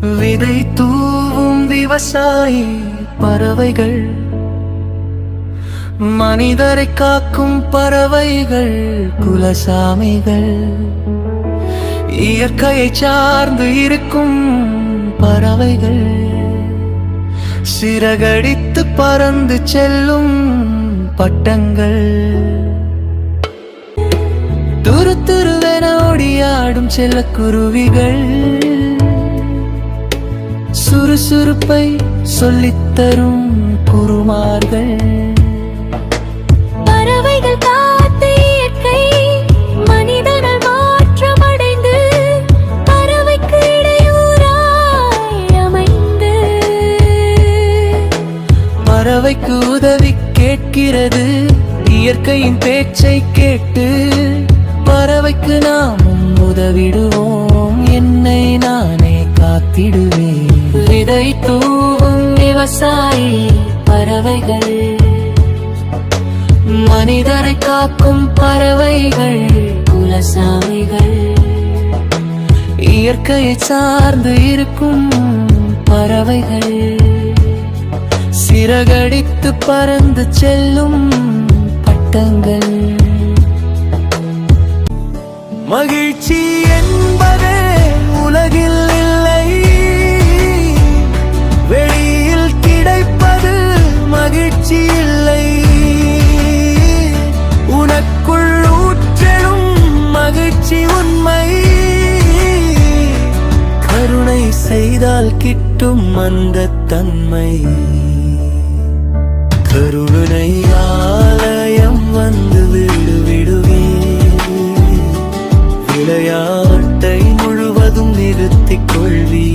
விதை தூவும் விவசாயி பறவைகள், மனிதரை காக்கும் பறவைகள் குலசாமிகள், இயற்கையை சார்ந்து இருக்கும் பறவைகள், சிறகடித்து பறந்து செல்லும் பட்டங்கள், துரு துருவென ஓடியாடும் செல்லக்குருவிகள், சுறுசுறுப்பை சொல்லித்தரும் குருமார்கள். பறவைகள் காத்த இயற்கை மனிதனால் மாற்றமடைந்து பறவைக்கு இடையூறாய் அமைந்து, பறவைக்கு உதவி கேட்கிறது இயற்கையின் பேச்சை கேட்டு, பறவைக்கு நாமும் உதவிடுவோம், என்னை நானே காத்திடுவேன். விதை தூவும் விவசாயி பறவைகள், மனிதரை காக்கும் பறவைகள் குலசாமிகள், இயற்கையை சார்ந்து இருக்கும் பறவைகள், சிறகடித்து பறந்து செல்லும் பட்டங்கள். மகிழ்ச்சி என்பதே உலகில் இல்லை, வெளியில் கிடைப்பது மகிழ்ச்சி இல்லை, உனக்குள் ஊற்றெழும் மகிழ்ச்சி உண்மை, கருணை செய்தால் கிட்டும் அந்த தன்மை, கருணை ஆலயம் வந்து விடுவிடுவே, விளையாட்டை முழுவதும் நிறுத்திக் கொள்வி.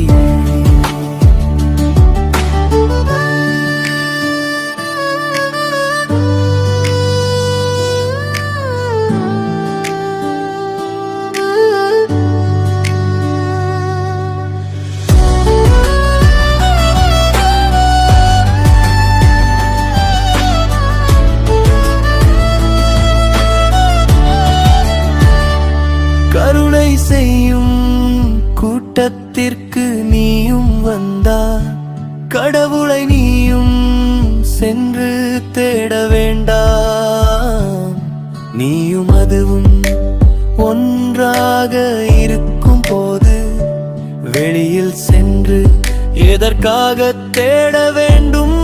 கருணை செய்யும் கூட்டத்திற்கு நீயும் வந்தாய், கடவுளை நீயும் சென்று தேட வேண்டாம், நீயும் அதுவும் ஒன்றாக இருக்கும் போது வெளியில் சென்று எதற்காக தேட வேண்டும்?